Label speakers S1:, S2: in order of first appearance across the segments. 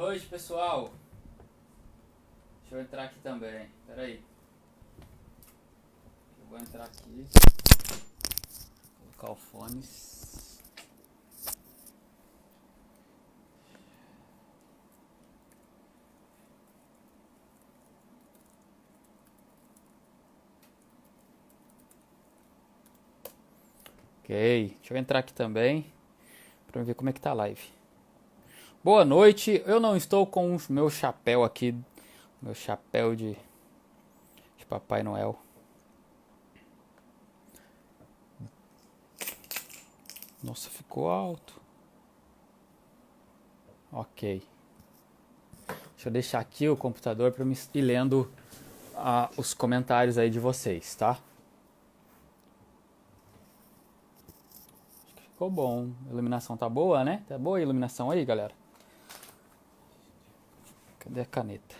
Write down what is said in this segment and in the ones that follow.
S1: noite, pessoal. Deixa eu entrar aqui também. Pera aí. Eu vou entrar aqui. Colocar o fone. Ok. Deixa eu entrar aqui também. Pra ver como é que tá a live. Boa noite. Eu não estou com o meu chapéu aqui. Meu chapéu de Papai Noel. Nossa, ficou alto. Ok. Deixa eu deixar aqui o computador para me ir lendo os comentários aí de vocês, tá? Acho que ficou bom. A iluminação tá boa, né? Tá boa a iluminação aí, galera? Cadê a caneta?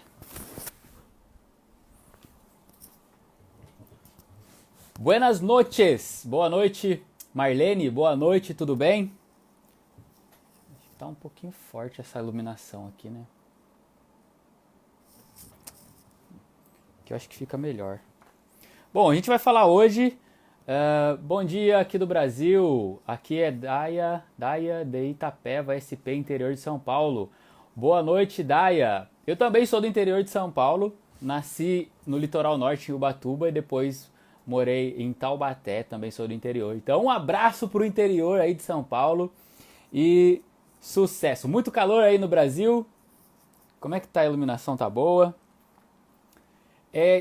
S1: Buenas noches! Boa noite, Marlene. Boa noite, tudo bem? Acho que tá um pouquinho forte essa iluminação aqui, né? Que eu acho que fica melhor. Bom, a gente vai falar hoje. Bom dia aqui do Brasil. Aqui é Daia de Itapeva, SP, interior de São Paulo. Boa noite, Daia. Eu também sou do interior de São Paulo. Nasci no litoral norte, em Ubatuba, e depois morei em Taubaté, também sou do interior. Então, um abraço pro interior aí de São Paulo e sucesso. Muito calor aí no Brasil. Como é que tá a iluminação? Tá boa?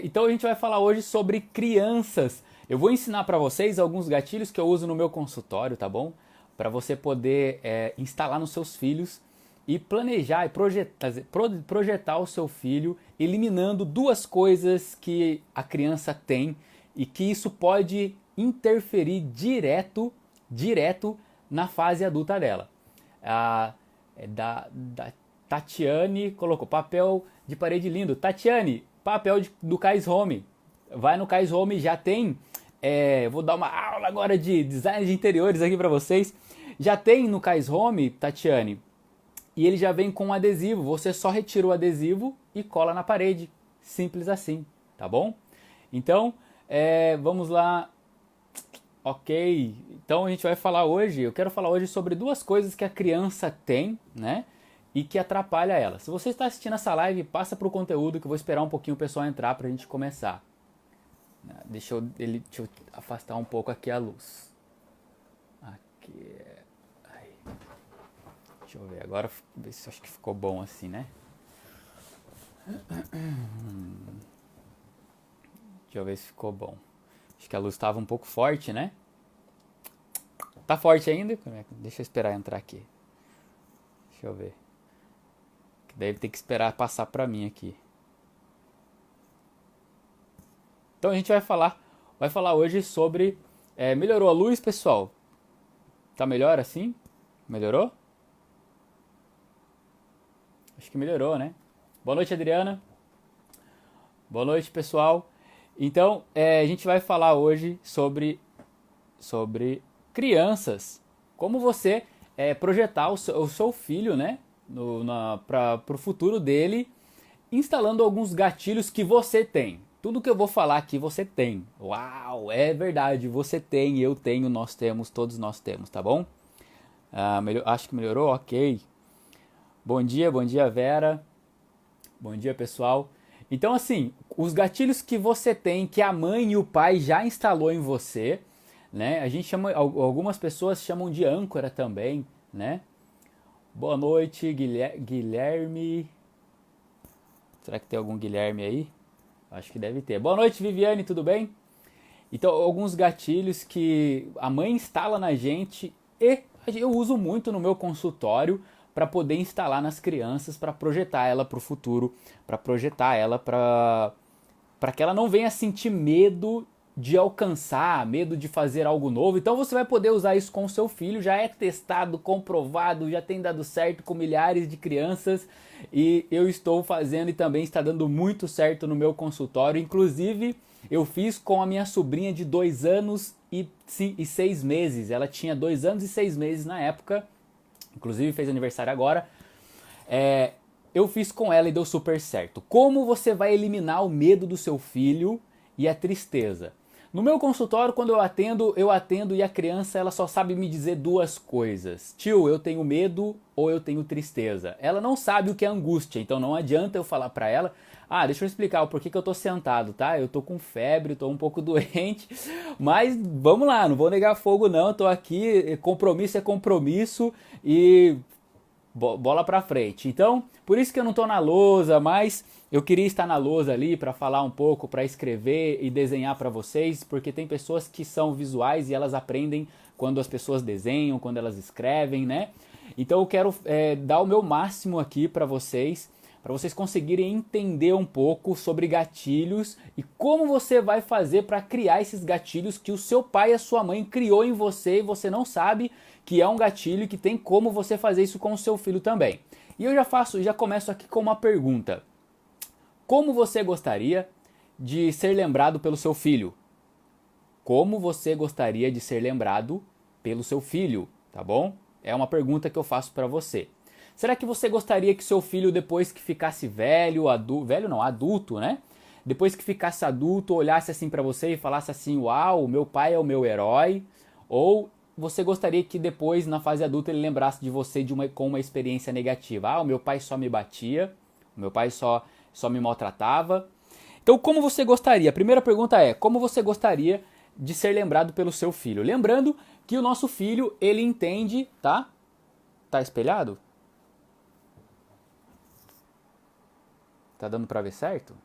S1: Então a gente vai falar hoje sobre crianças. Eu vou ensinar para vocês alguns gatilhos que eu uso no meu consultório, tá bom? Para você poder instalar nos seus filhos e planejar e projetar o seu filho, eliminando duas coisas que a criança tem e que isso pode interferir direto na fase adulta dela. Da Tatiane colocou papel de parede lindo. Tatiane, papel do Kais Home. Vai no Kais Home, já tem. Vou dar uma aula agora de design de interiores aqui para vocês. Já tem no Kais Home, Tatiane, e ele já vem com um adesivo. Você só retira o adesivo e cola na parede. Simples assim, tá bom? Então, vamos lá. Ok, então a gente vai falar hoje, eu quero falar hoje sobre duas coisas que a criança tem, né? E que atrapalha ela. Se você está assistindo essa live, passa para o conteúdo que eu vou esperar um pouquinho o pessoal entrar para a gente começar. Deixa eu afastar um pouco aqui a luz. Aqui. Aí. Deixa eu ver, agora ver se acho que ficou bom assim, né? Deixa eu ver se ficou bom. Acho que a luz estava um pouco forte, né? Tá forte ainda? Deixa eu esperar entrar aqui. Deixa eu ver. Daí ele tem que esperar passar pra mim aqui. Então a gente vai falar hoje sobre... melhorou a luz, pessoal? Tá melhor assim? Melhorou? Acho que melhorou, né? Boa noite, Adriana. Boa noite, pessoal. Então, a gente vai falar hoje sobre crianças. Como você projetar o seu filho, né? Para o futuro dele, instalando alguns gatilhos que você tem. Tudo que eu vou falar aqui você tem. Uau, é verdade, você tem, eu tenho, nós temos, todos nós temos, tá bom? Acho que melhorou? Ok. Bom dia, Vera. Bom dia, pessoal. Então, assim, os gatilhos que você tem, que a mãe e o pai já instalou em você, né? A gente chama, algumas pessoas chamam de âncora também, né? Boa noite, Guilherme. Será que tem algum Guilherme aí? Acho que deve ter. Boa noite, Viviane, tudo bem? Então, alguns gatilhos que a mãe instala na gente e eu uso muito no meu consultório para poder instalar nas crianças, para projetar ela para o futuro, para projetar ela para que ela não venha sentir medo de alcançar, medo de fazer algo novo. Então você vai poder usar isso com o seu filho, já é testado, comprovado, já tem dado certo com milhares de crianças e eu estou fazendo e também está dando muito certo no meu consultório. Inclusive eu fiz com a minha sobrinha de 2 anos e 6 meses, ela tinha 2 anos e 6 meses na época, inclusive fez aniversário agora. eu fiz com ela e deu super certo. Como você vai eliminar o medo do seu filho e a tristeza? No meu consultório, quando eu atendo e a criança ela só sabe me dizer duas coisas. Tio, eu tenho medo ou eu tenho tristeza. Ela não sabe o que é angústia, então não adianta eu falar pra ela, deixa eu explicar o porquê que eu tô sentado, tá? Eu tô com febre, tô um pouco doente, mas vamos lá, não vou negar fogo não, tô aqui, compromisso é compromisso e bola pra frente. Então, por isso que eu não tô na lousa, mas eu queria estar na lousa ali para falar um pouco, para escrever e desenhar para vocês, porque tem pessoas que são visuais e elas aprendem quando as pessoas desenham, quando elas escrevem, né? Então eu quero dar o meu máximo aqui para vocês conseguirem entender um pouco sobre gatilhos e como você vai fazer para criar esses gatilhos que o seu pai e a sua mãe criou em você e você não sabe que é um gatilho e que tem como você fazer isso com o seu filho também. E eu já começo aqui com uma pergunta. Como você gostaria de ser lembrado pelo seu filho? Como você gostaria de ser lembrado pelo seu filho, tá bom? É uma pergunta que eu faço para você. Será que você gostaria que seu filho, depois que ficasse adulto, né? Depois que ficasse adulto, olhasse assim para você e falasse assim, uau, meu pai é o meu herói? Ou você gostaria que depois, na fase adulta, ele lembrasse de você com uma experiência negativa? O meu pai só me batia, o meu pai só me maltratava. Então, como você gostaria? A primeira pergunta é, como você gostaria de ser lembrado pelo seu filho? Lembrando que o nosso filho, ele entende, tá? Tá espelhado? Tá dando pra ver certo?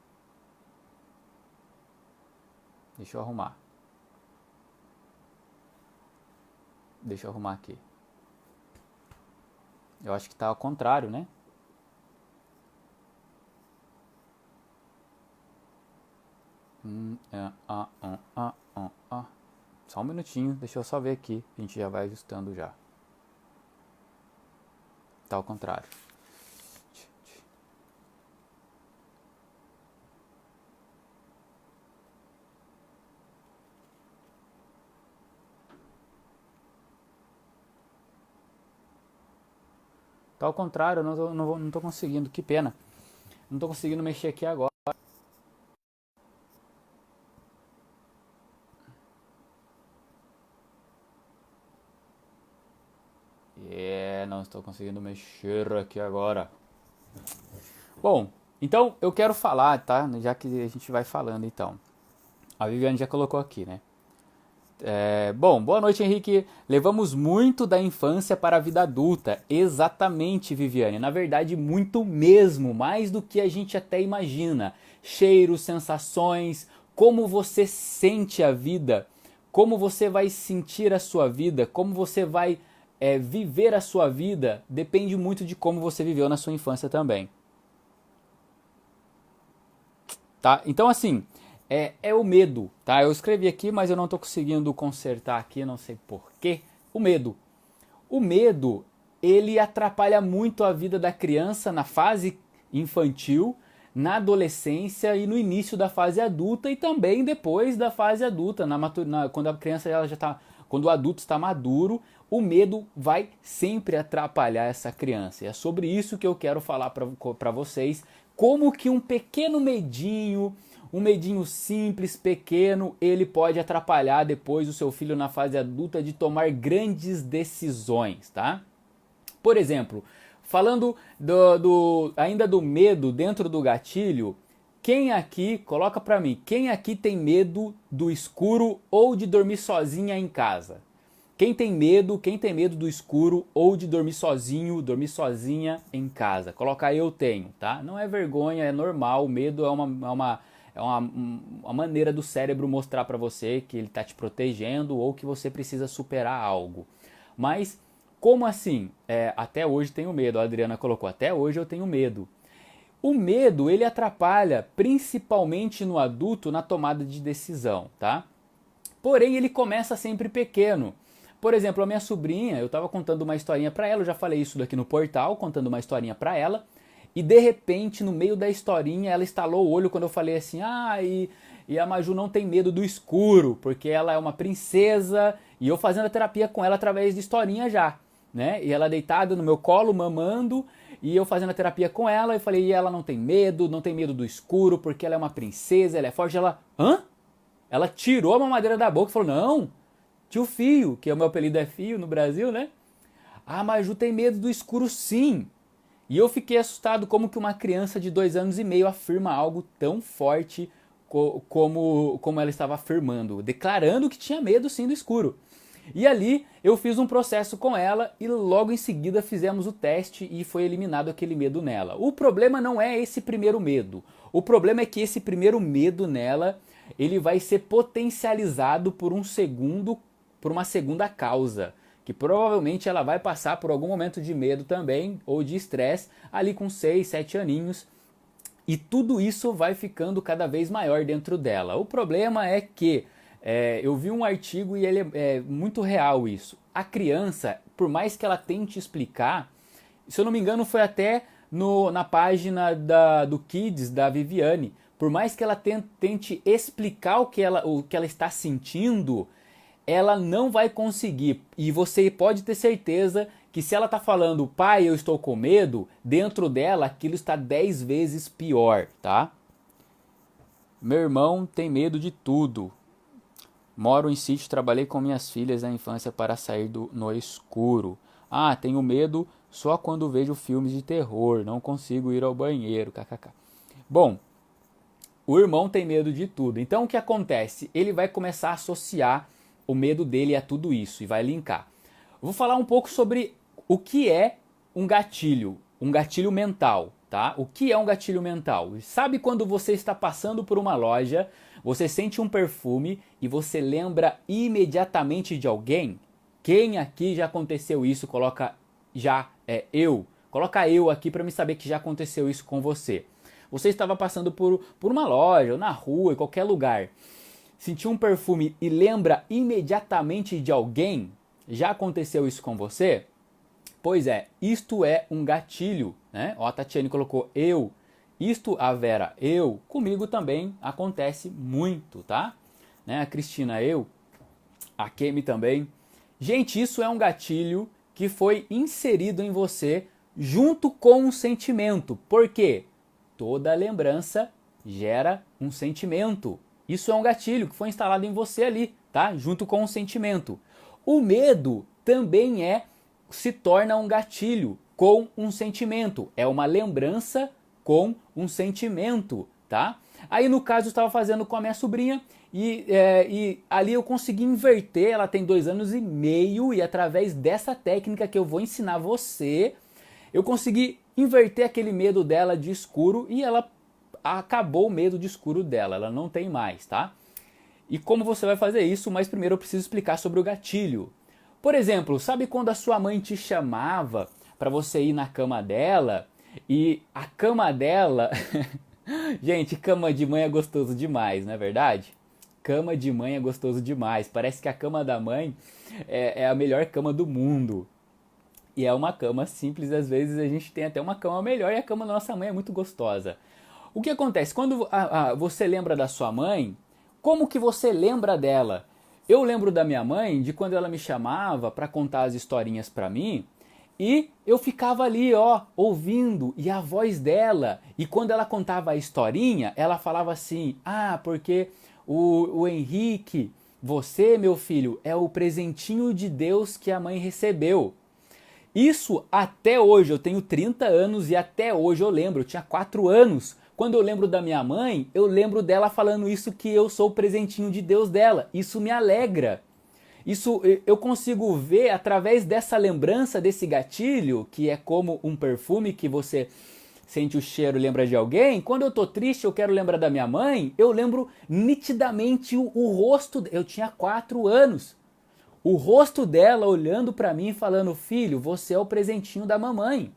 S1: Deixa eu arrumar. Deixa eu arrumar aqui. Eu acho que tá ao contrário, né? Só um minutinho, deixa eu só ver aqui. A gente já vai ajustando já. Tá ao contrário. Tá ao contrário, eu não tô conseguindo, que pena. Não tô conseguindo mexer aqui agora. Não estou conseguindo mexer aqui agora. Bom, então eu quero falar, tá? Já que a gente vai falando então. A Viviane já colocou aqui, né? Bom, boa noite, Henrique. Levamos muito da infância para a vida adulta. Exatamente, Viviane. Na verdade, muito mesmo, mais do que a gente até imagina. Cheiros, sensações, como você sente a vida, como você vai sentir a sua vida, como você vai viver a sua vida, depende muito de como você viveu na sua infância também. Tá? Então, assim, é o medo, tá? Eu escrevi aqui, mas eu não estou conseguindo consertar aqui, não sei porquê. O medo. O medo, ele atrapalha muito a vida da criança na fase infantil, na adolescência e no início da fase adulta e também depois da fase adulta, quando a criança ela já tá, quando o adulto está maduro, o medo vai sempre atrapalhar essa criança. E é sobre isso que eu quero falar para vocês, como que um pequeno medinho, um medinho simples, pequeno, ele pode atrapalhar depois o seu filho na fase adulta de tomar grandes decisões, tá? Por exemplo, falando ainda do medo dentro do gatilho, quem aqui, coloca pra mim, quem aqui tem medo do escuro ou de dormir sozinha em casa? Quem tem medo do escuro ou de dormir sozinho, dormir sozinha em casa? Coloca eu tenho, tá? Não é vergonha, é normal, o medo é uma maneira do cérebro mostrar pra você que ele tá te protegendo ou que você precisa superar algo. Mas como assim? Até hoje tenho medo, a Adriana colocou, até hoje eu tenho medo. O medo, ele atrapalha principalmente no adulto na tomada de decisão, tá? Porém, ele começa sempre pequeno. Por exemplo, a minha sobrinha, eu estava contando uma historinha para ela, eu já falei isso daqui no portal, contando uma historinha para ela, e de repente, no meio da historinha, ela estalou o olho quando eu falei assim, e a Maju não tem medo do escuro, porque ela é uma princesa, e eu fazendo a terapia com ela através de historinha já, né? E ela deitada no meu colo, mamando, E eu fazendo a terapia com ela, eu falei, e ela não tem medo do escuro, porque ela é uma princesa, ela é forte. Ela, hã? Ela tirou a mamadeira da boca e falou, não, tio Fio, que o meu apelido é Fio no Brasil, né? Ah, mas Ju tem medo do escuro sim. E eu fiquei assustado como que uma criança de 2 anos e meio afirma algo tão forte como ela estava afirmando, declarando que tinha medo sim do escuro. E ali eu fiz um processo com ela e logo em seguida fizemos o teste e foi eliminado aquele medo nela. O problema não é esse primeiro medo. O problema é que esse primeiro medo nela, ele vai ser potencializado por uma segunda causa, que provavelmente ela vai passar por algum momento de medo também ou de estresse ali com 6, 7 aninhos. E tudo isso vai ficando cada vez maior dentro dela. O problema é que eu vi um artigo e ele é muito real isso. A criança, por mais que ela tente explicar, se eu não me engano foi até na página do Kids, da Viviane, por mais que ela tente explicar o que ela está sentindo, ela não vai conseguir. E você pode ter certeza que se ela está falando, pai, eu estou com medo, dentro dela aquilo está 10 vezes pior, tá? Meu irmão tem medo de tudo. Moro em sítio, trabalhei com minhas filhas na infância para sair no escuro. Ah, tenho medo só quando vejo filmes de terror, não consigo ir ao banheiro, kkk. Bom, o irmão tem medo de tudo. Então o que acontece? Ele vai começar a associar o medo dele a tudo isso e vai linkar. Vou falar um pouco sobre o que é um gatilho mental, tá? O que é um gatilho mental? Sabe quando você está passando por uma loja, você sente um perfume e você lembra imediatamente de alguém? Quem aqui já aconteceu isso? Coloca eu. Coloca eu aqui para me saber que já aconteceu isso com você. Você estava passando por uma loja, ou na rua, em qualquer lugar. Sentiu um perfume e lembra imediatamente de alguém? Já aconteceu isso com você? Pois é, isto é um gatilho, né? Ó, a Tatiane colocou eu. Isto, a Vera, eu. Comigo também acontece muito, tá? Né? A Cristina, eu. A Kemi também. Gente, isso é um gatilho que foi inserido em você junto com um sentimento. Por quê? Toda lembrança gera um sentimento. Isso é um gatilho que foi instalado em você ali, tá? Junto com um sentimento. O medo também se torna um gatilho com um sentimento. É uma lembrança com um sentimento, tá? Aí no caso eu estava fazendo com a minha sobrinha e ali eu consegui inverter. Ela tem 2 anos e meio e através dessa técnica que eu vou ensinar você, eu consegui inverter aquele medo dela de escuro e ela acabou o medo de escuro dela. Ela não tem mais, tá? E como você vai fazer isso? Mas primeiro eu preciso explicar sobre o gatilho. Por exemplo, sabe quando a sua mãe te chamava para você ir na cama dela e a cama dela... Gente, cama de mãe é gostoso demais, não é verdade? Cama de mãe é gostoso demais. Parece que a cama da mãe é a melhor cama do mundo. E é uma cama simples, às vezes a gente tem até uma cama melhor e a cama da nossa mãe é muito gostosa. O que acontece? Quando você lembra da sua mãe, como que você lembra dela? Eu lembro da minha mãe de quando ela me chamava para contar as historinhas para mim e eu ficava ali, ó, ouvindo, e a voz dela, e quando ela contava a historinha, ela falava assim, porque o Henrique, você, meu filho, é o presentinho de Deus que a mãe recebeu. Isso até hoje, eu tenho 30 anos e até hoje eu lembro, eu tinha 4 anos. Quando eu lembro da minha mãe, eu lembro dela falando isso, que eu sou o presentinho de Deus dela. Isso me alegra. Isso eu consigo ver através dessa lembrança, desse gatilho, que é como um perfume que você sente o cheiro e lembra de alguém. Quando eu tô triste, eu quero lembrar da minha mãe, eu lembro nitidamente o rosto. Eu tinha 4 anos. O rosto dela olhando para mim e falando, filho, você é o presentinho da mamãe,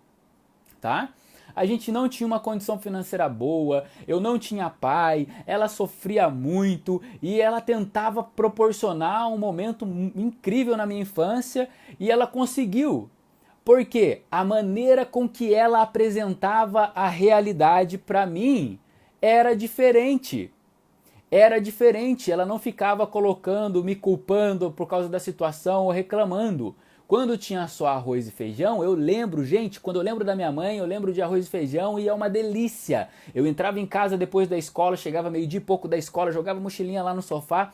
S1: tá? A gente não tinha uma condição financeira boa, eu não tinha pai, ela sofria muito e ela tentava proporcionar um momento incrível na minha infância e ela conseguiu. Por quê? A maneira com que ela apresentava a realidade para mim era diferente. Era diferente, ela não ficava me culpando por causa da situação ou reclamando. Quando tinha só arroz e feijão, eu lembro, gente, quando eu lembro da minha mãe, eu lembro de arroz e feijão e é uma delícia. Eu entrava em casa depois da escola, chegava meio-dia e pouco da escola, jogava mochilinha lá no sofá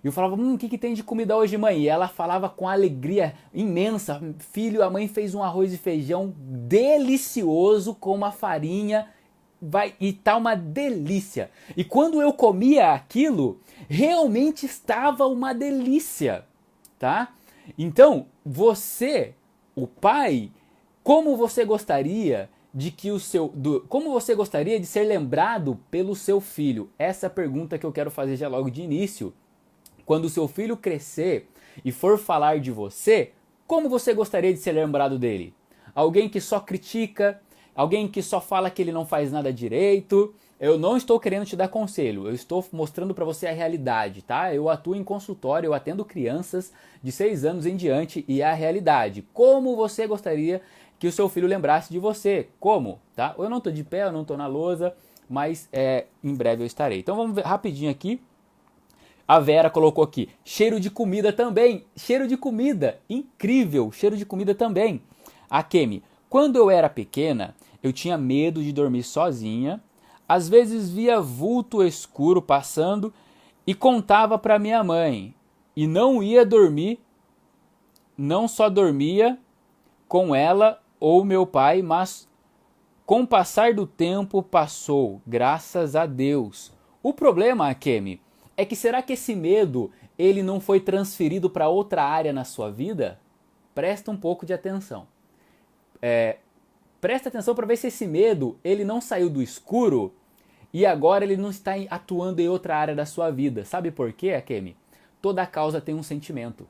S1: e eu falava, o que tem de comida hoje, mãe? E ela falava com alegria imensa, filho, a mãe fez um arroz e feijão delicioso com uma farinha, e tá uma delícia. E quando eu comia aquilo, realmente estava uma delícia, tá? Então, você, o pai, como você gostaria de que como você gostaria de ser lembrado pelo seu filho? Essa é a pergunta que eu quero fazer já logo de início. Quando o seu filho crescer e for falar de você, como você gostaria de ser lembrado dele? Alguém que só critica, alguém que só fala que ele não faz nada direito. Eu não estou querendo te dar conselho, eu estou mostrando para você a realidade, tá? Eu atuo em consultório, eu atendo crianças de 6 anos em diante e é a realidade. Como você gostaria que o seu filho lembrasse de você? Como? Tá? Eu não estou de pé, eu não estou na lousa, mas em breve eu estarei. Então vamos ver rapidinho aqui. A Vera colocou aqui, cheiro de comida também, cheiro de comida, incrível, cheiro de comida também. A Kemi, quando eu era pequena, eu tinha medo de dormir sozinha, às vezes via vulto escuro passando e contava para minha mãe, e não ia dormir, não só dormia com ela ou meu pai, mas com o passar do tempo passou, graças a Deus. O problema, Kemi, é que será que esse medo ele não foi transferido para outra área na sua vida? Presta um pouco de atenção. Presta atenção para ver se esse medo ele não saiu do escuro e agora ele não está atuando em outra área da sua vida. Sabe por quê, Akemi? Toda causa tem um sentimento.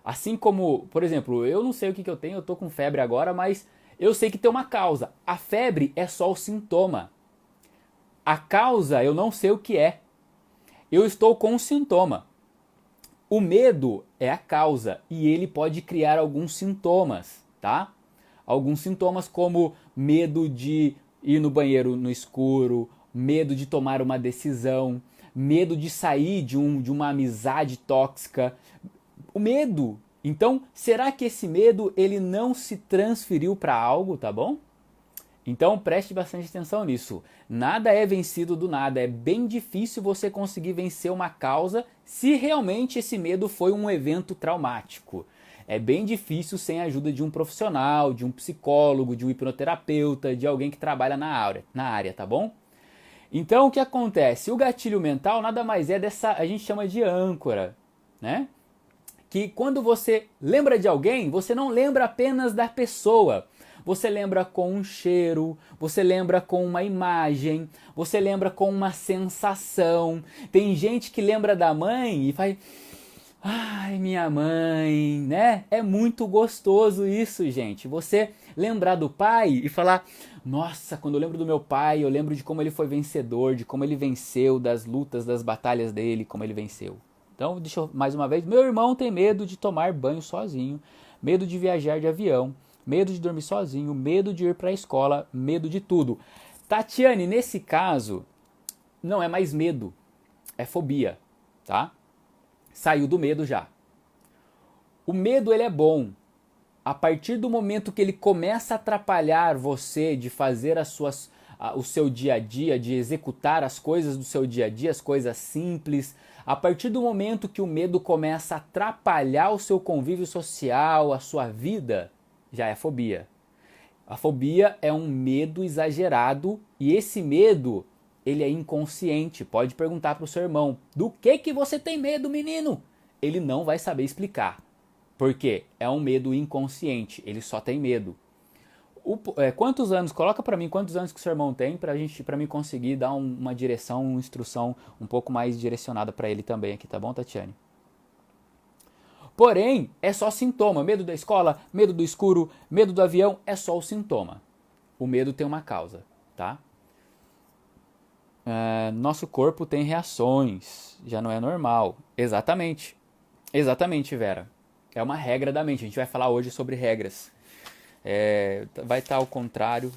S1: Assim como, por exemplo, eu não sei o que eu tenho, eu tô com febre agora, mas eu sei que tem uma causa. A febre é só o sintoma. A causa eu não sei o que é. Eu estou com um sintoma. O medo é a causa e ele pode criar alguns sintomas, tá? Alguns sintomas como medo de ir no banheiro no escuro, medo de tomar uma decisão, medo de sair de uma amizade tóxica. O medo. Então, será que esse medo ele não se transferiu para algo, tá bom? Então preste bastante atenção nisso. Nada é vencido do nada. É bem difícil você conseguir vencer uma causa se realmente esse medo foi um evento traumático. É bem difícil sem a ajuda de um profissional, de um psicólogo, de um hipnoterapeuta, de alguém que trabalha na área, tá bom? Então o que acontece? O gatilho mental nada mais é a gente chama de âncora, né? Que quando você lembra de alguém, você não lembra apenas da pessoa. Você lembra com um cheiro, você lembra com uma imagem, você lembra com uma sensação. Tem gente que lembra da mãe e faz... Ai, minha mãe, né? É muito gostoso isso, gente. Você lembrar do pai e falar... Nossa, quando eu lembro do meu pai, eu lembro de como ele foi vencedor, de como ele venceu, das lutas, das batalhas dele, como ele venceu. Então, deixa eu mais uma vez. Meu irmão tem medo de tomar banho sozinho, medo de viajar de avião, medo de dormir sozinho, medo de ir para a escola, medo de tudo. Tatiane, nesse caso, não é mais medo, é fobia, tá? Saiu do medo já. O medo ele é bom. A partir do momento que ele começa a atrapalhar você de fazer o seu dia a dia, de executar as coisas do seu dia a dia, as coisas simples, a partir do momento que o medo começa a atrapalhar o seu convívio social, a sua vida, já é fobia. A fobia é um medo exagerado e esse medo, ele é inconsciente. Pode perguntar para o seu irmão, do que você tem medo, menino? Ele não vai saber explicar. Por quê? É um medo inconsciente, ele só tem medo. Quantos anos, coloca para mim quantos anos que o seu irmão tem para mim conseguir dar uma direção, uma instrução um pouco mais direcionada para ele também aqui, tá bom, Tatiane? Porém, é só sintoma. Medo da escola, medo do escuro, medo do avião, é só o sintoma. O medo tem uma causa, tá? Nosso corpo tem reações, já não é normal. Exatamente. Exatamente, Vera. É uma regra da mente. A gente vai falar hoje sobre regras. Vai estar ao contrário,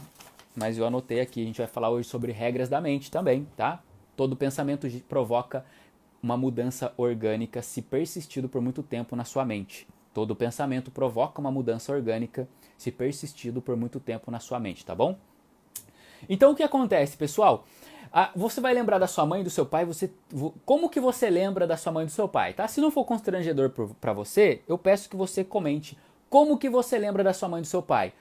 S1: mas eu anotei aqui. A gente vai falar hoje sobre regras da mente também, tá? Todo pensamento provoca uma mudança orgânica se persistido por muito tempo na sua mente, Todo pensamento provoca uma mudança orgânica se persistido por muito tempo na sua mente, tá bom? Então o que acontece, pessoal? Você vai lembrar da sua mãe e do seu pai, como que você lembra da sua mãe e do seu pai, tá? Se não for constrangedor para você, eu peço que você comente como que você lembra da sua mãe e do seu pai.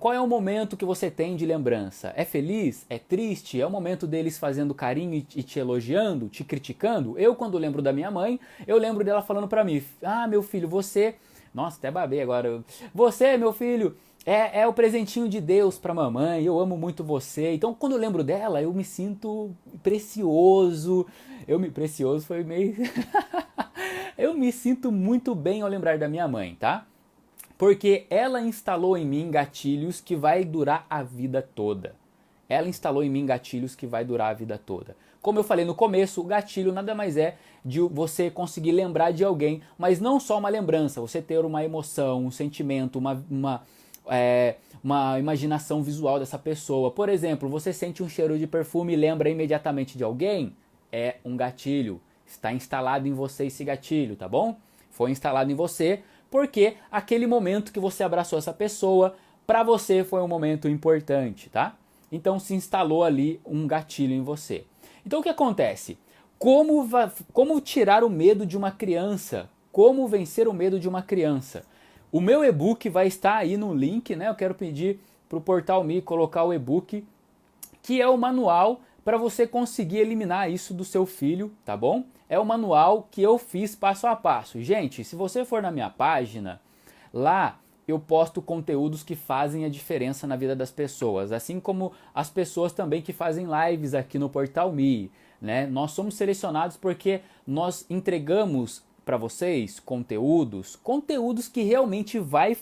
S1: Qual é o momento que você tem de lembrança? É feliz? É triste? É o momento deles fazendo carinho e te elogiando, te criticando? Eu, quando lembro da minha mãe, eu lembro dela falando pra mim, meu filho, você... Nossa, até babei agora. Você, meu filho, é o presentinho de Deus pra mamãe, eu amo muito você. Então, quando eu lembro dela, eu me sinto precioso. Precioso foi meio... Eu me sinto muito bem ao lembrar da minha mãe, tá? Porque ela instalou em mim gatilhos que vai durar a vida toda. Ela instalou em mim gatilhos que vai durar a vida toda. Como eu falei no começo, o gatilho nada mais é de você conseguir lembrar de alguém, mas não só uma lembrança, você ter uma emoção, um sentimento, uma imaginação visual dessa pessoa. Por exemplo, você sente um cheiro de perfume e lembra imediatamente de alguém? É um gatilho. Está instalado em você esse gatilho, tá bom? Foi instalado em você porque aquele momento que você abraçou essa pessoa, para você foi um momento importante, tá? Então se instalou ali um gatilho em você. Então o que acontece? Como tirar o medo de uma criança? Como vencer o medo de uma criança? O meu e-book vai estar aí no link, né? Eu quero pedir para o Portal Me colocar o e-book, que é o manual para você conseguir eliminar isso do seu filho, tá bom? É o manual que eu fiz passo a passo. Gente, se você for na minha página, lá eu posto conteúdos que fazem a diferença na vida das pessoas, assim como as pessoas também que fazem lives aqui no Portal Me, né? Nós somos selecionados porque nós entregamos para vocês conteúdos que realmente vai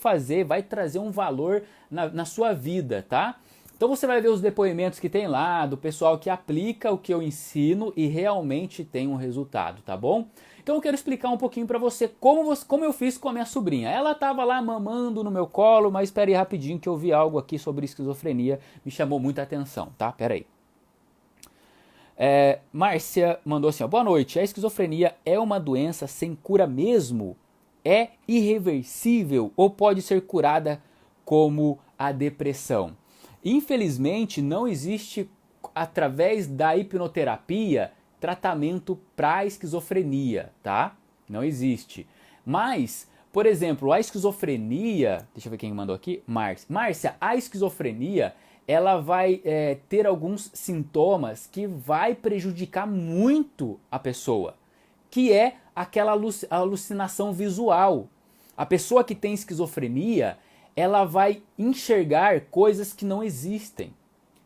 S1: trazer um valor na sua vida, tá? Então você vai ver os depoimentos que tem lá, do pessoal que aplica o que eu ensino e realmente tem um resultado, tá bom? Então eu quero explicar um pouquinho pra você como eu fiz com a minha sobrinha. Ela tava lá mamando no meu colo, mas espera aí rapidinho que eu vi algo aqui sobre esquizofrenia, me chamou muita atenção, tá? Pera aí. Márcia mandou assim, ó, boa noite, a esquizofrenia é uma doença sem cura mesmo? É irreversível ou pode ser curada como a depressão? Infelizmente, não existe, através da hipnoterapia, tratamento para esquizofrenia, tá? Não existe. Mas, por exemplo, a esquizofrenia... Deixa eu ver quem mandou aqui. Márcia, a esquizofrenia, ela vai ter alguns sintomas que vai prejudicar muito a pessoa, que é aquela alucinação visual. A pessoa que tem esquizofrenia, ela vai enxergar coisas que não existem,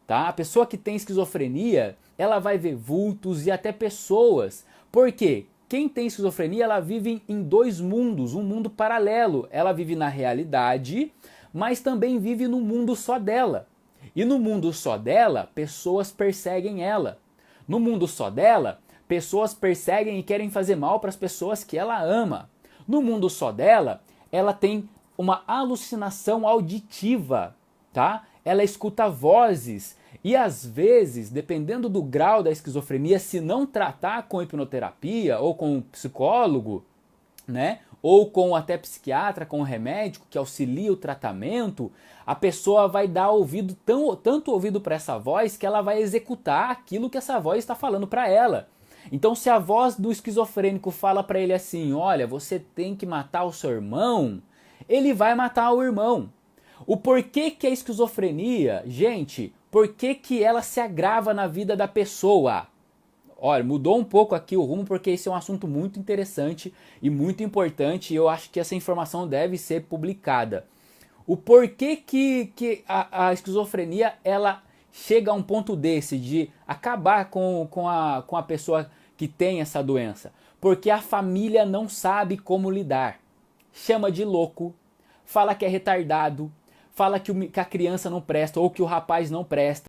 S1: tá? A pessoa que tem esquizofrenia, ela vai ver vultos e até pessoas. Por quê? Quem tem esquizofrenia, ela vive em dois mundos, um mundo paralelo. Ela vive na realidade, mas também vive no mundo só dela. E no mundo só dela, pessoas perseguem ela. No mundo só dela, pessoas perseguem e querem fazer mal para as pessoas que ela ama. No mundo só dela, ela tem uma alucinação auditiva, tá? Ela escuta vozes e às vezes, dependendo do grau da esquizofrenia, se não tratar com hipnoterapia ou com um psicólogo, né? Ou com até psiquiatra, com um remédio que auxilia o tratamento, a pessoa vai dar tanto ouvido para essa voz que ela vai executar aquilo que essa voz está falando para ela. Então, se a voz do esquizofrênico fala para ele assim, olha, você tem que matar o seu irmão, ele vai matar o irmão. O porquê que a esquizofrenia, gente, por que ela se agrava na vida da pessoa? Olha, mudou um pouco aqui o rumo porque esse é um assunto muito interessante e muito importante e eu acho que essa informação deve ser publicada. O porquê que a esquizofrenia ela chega a um ponto desse de acabar com a pessoa que tem essa doença? Porque a família não sabe como lidar. Chama de louco, fala que é retardado, fala que a criança não presta ou que o rapaz não presta.